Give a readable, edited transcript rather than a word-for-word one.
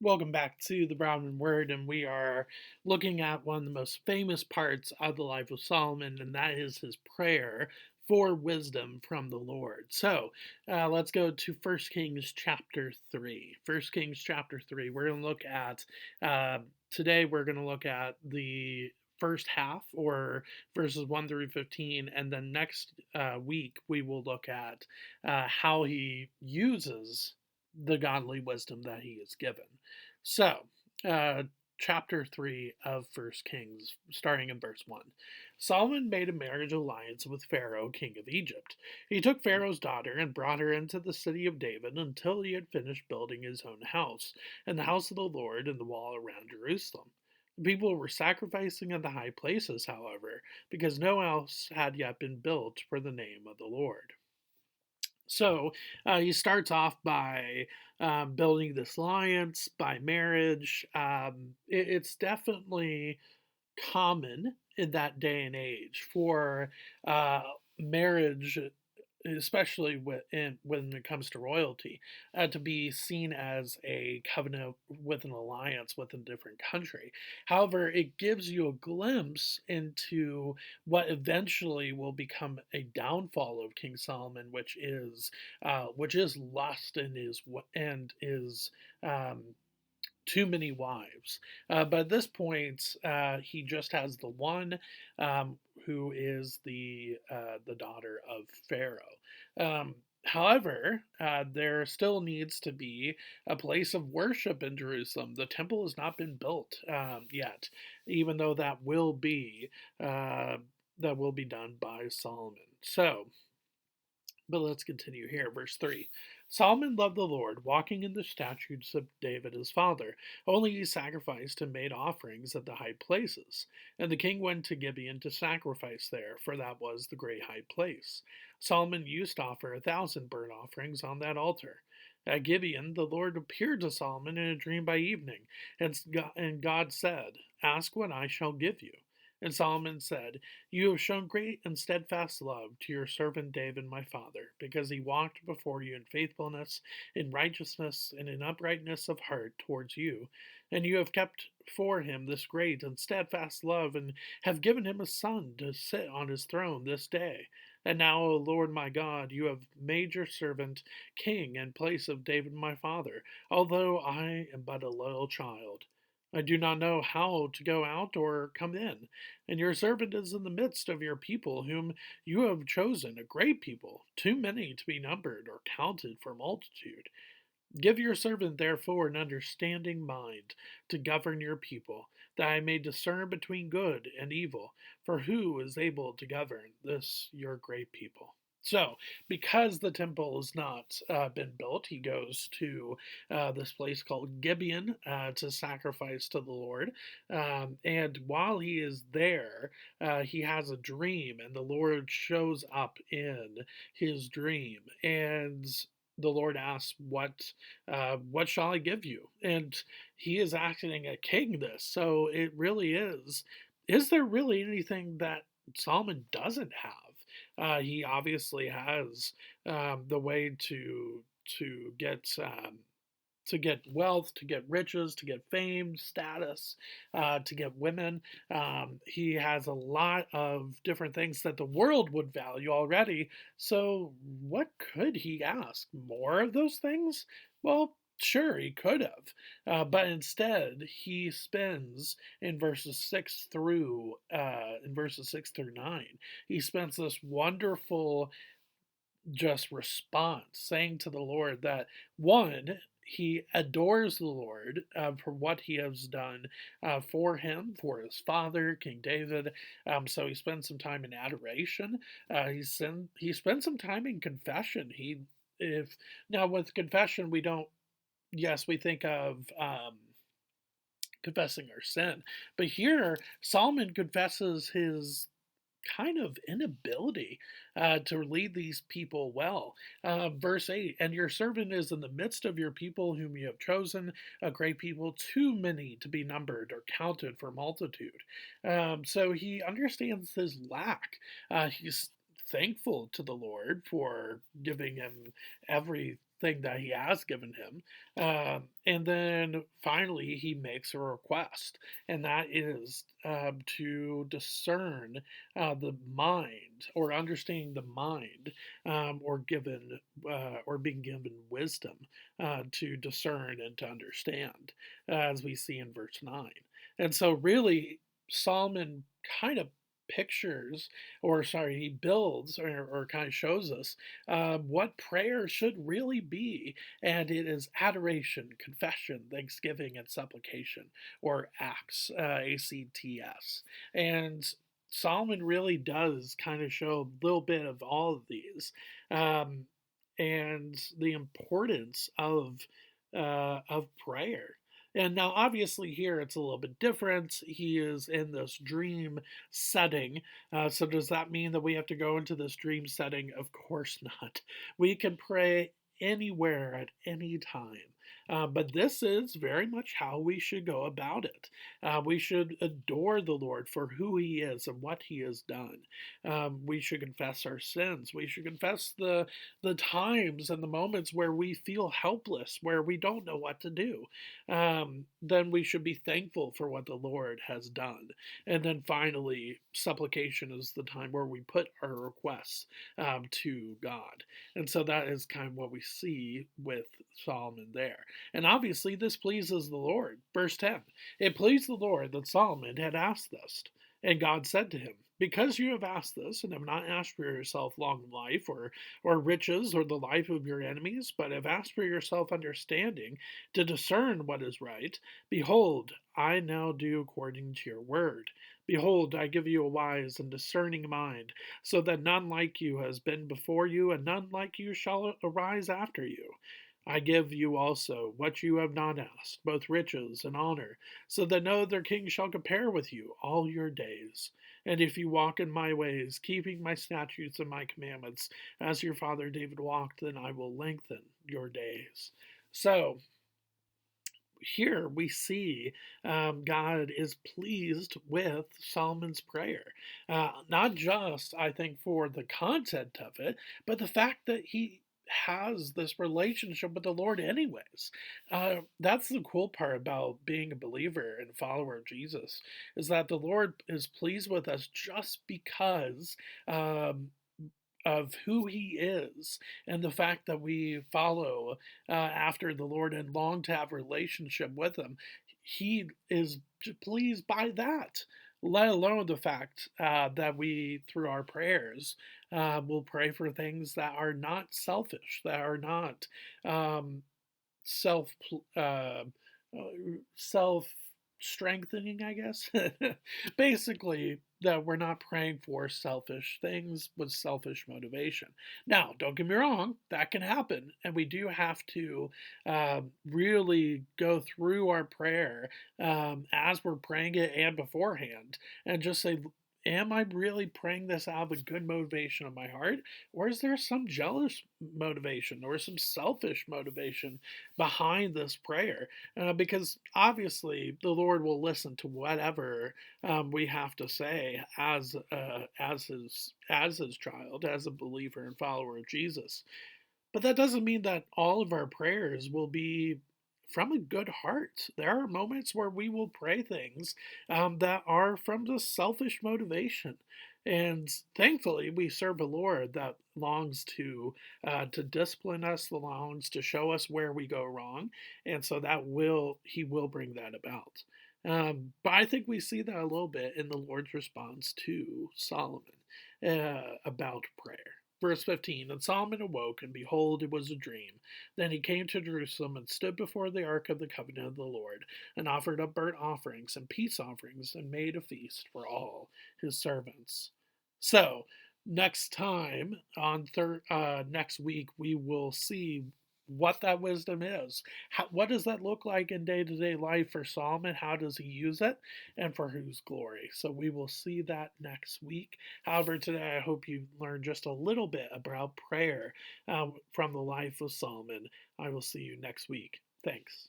Welcome back to the Brown Word, and we are looking at one of the most famous parts of the life of Solomon, and that is his prayer for wisdom from the Lord. So let's go to First Kings chapter 3. First Kings chapter 3, we're going to look at, today we're going to look at the first half, or verses 1 through 15, and then next week we will look at how he uses the godly wisdom that he is given. So, uh, chapter 3 of First Kings, starting in verse 1. Solomon made a marriage alliance with Pharaoh, king of Egypt. He took Pharaoh's daughter and brought her into the city of David until he had finished building his own house, and the house of the Lord, and the wall around Jerusalem. The people were sacrificing in the high places, however, because no house had yet been built for the name of the Lord. So he starts off by building this alliance, by marriage. It's definitely common in that day and age for uh, marriage, especially when it comes to royalty, to be seen as a covenant with an alliance with a different country. However, it gives you a glimpse into what eventually will become a downfall of King Solomon, which is lust and is um, too many wives. But at this point, he just has the one, um, who is the daughter of Pharaoh. Um, However, there still needs to be a place of worship in Jerusalem. The temple has not been built yet, even though uh, that will be done by Solomon. So, but let's continue here. Verse 3. Solomon loved the Lord, walking in the statutes of David his father. Only he sacrificed and made offerings at the high places. And the king went to Gibeon to sacrifice there, for that was the great high place. Solomon used to offer 1,000 burnt offerings on that altar. At Gibeon, the Lord appeared to Solomon in a dream by evening, and God said, Ask what I shall give you. And Solomon said, You have shown great and steadfast love to your servant David my father, because he walked before you in faithfulness, in righteousness, and in uprightness of heart towards you. And you have kept for him this great and steadfast love, and have given him a son to sit on his throne this day. And now, O Lord my God, you have made your servant king in place of David my father, although I am but a little child. I do not know how to go out or come in, and your servant is in the midst of your people, whom you have chosen, a great people, too many to be numbered or counted for multitude. Give your servant, therefore, an understanding mind to govern your people, that I may discern between good and evil. For who is able to govern this your great people? So, because the temple has not been built, he goes to this place called Gibeon to sacrifice to the Lord. And while he is there, he has a dream, and the Lord shows up in his dream. And the Lord asks, what shall I give you? And he is acting a king this. So it really is. Is there really anything that Solomon doesn't have? He obviously has the way to get wealth, to get riches, to get fame, status, to get women. He has a lot of different things that the world would value already. So, what could he ask? More of those things? Well, sure, he could have. But instead, he spends in verses 6 through 9, he spends this wonderful just response, saying to the Lord that one, he adores the Lord for what he has done for him, for his father, King David. So he spends some time in adoration. He spends some time in confession. If now with confession we don't. Yes, we think of confessing our sin, but here Solomon confesses his kind of inability to lead these people well. Verse 8, and your servant is in the midst of your people whom you have chosen, a great people, too many to be numbered or counted for multitude. So he understands his lack. He's thankful to the Lord for giving him everything thing that he has given him. And then finally, he makes a request, and that is to discern the mind, or understanding the mind, or being given wisdom to discern and to understand, as we see in verse 9. And so, really, Solomon kind of pictures, or sorry, he builds, or kind of shows us what prayer should really be. And it is adoration, confession, thanksgiving, and supplication, or acts, ACTS. And Solomon really does kind of show a little bit of all of these, um, and the importance of prayer. And now, obviously, here it's a little bit different. He is in this dream setting. So, does that mean that we have to go into this dream setting? Of course not. We can pray anywhere at any time. But this is very much how we should go about it. We should adore the Lord for who He is and what He has done. We should confess our sins. We should confess the times and the moments where we feel helpless, where we don't know what to do. Then we should be thankful for what the Lord has done. And then finally, supplication is the time where we put our requests to God. And so that is kind of what we see with Solomon there. And obviously, this pleases the Lord. Verse 10, it pleased the Lord that Solomon had asked this. And God said to him, because you have asked this, and have not asked for yourself long life, or riches, or the life of your enemies, but have asked for yourself understanding to discern what is right, behold, I now do according to your word. Behold, I give you a wise and discerning mind, so that none like you has been before you, and none like you shall arise after you. I give you also what you have not asked, both riches and honor, so that no other king shall compare with you all your days. And if you walk in my ways, keeping my statutes and my commandments, as your father David walked, then I will lengthen your days. So, here we see God is pleased with Solomon's prayer. Not just, I think, for the content of it, but the fact that he has this relationship with the Lord, anyways. That's the cool part about being a believer and follower of Jesus, is that the Lord is pleased with us just because. Of who he is, and the fact that we follow after the Lord and long to have a relationship with him. He is pleased by that, let alone the fact that we, through our prayers, will pray for things that are not selfish, that are not um, self self strengthening, I guess. Basically, that we're not praying for selfish things with selfish motivation. Now, don't get me wrong, that can happen, and we do have to really go through our prayer as we're praying it and beforehand, and just say, am I really praying this out of a good motivation of my heart? Or is there some jealous motivation or some selfish motivation behind this prayer? Because obviously the Lord will listen to whatever we have to say as his child, as a believer and follower of Jesus. But that doesn't mean that all of our prayers will be from a good heart. There are moments where we will pray things that are from the selfish motivation. And thankfully, we serve a Lord that longs to discipline us, longs to show us where we go wrong, and so He will bring that about. But I think we see that a little bit in the Lord's response to Solomon about prayer. Verse 15, and Solomon awoke, and behold, it was a dream. Then he came to Jerusalem and stood before the ark of the covenant of the Lord, and offered up burnt offerings and peace offerings, and made a feast for all his servants. So, next time, next week, we will see what that wisdom is. What does that look like in day to day life for Solomon? How does he use it? And for whose glory? So we will see that next week. However, today I hope you learned just a little bit about prayer from the life of Solomon. I will see you next week. Thanks.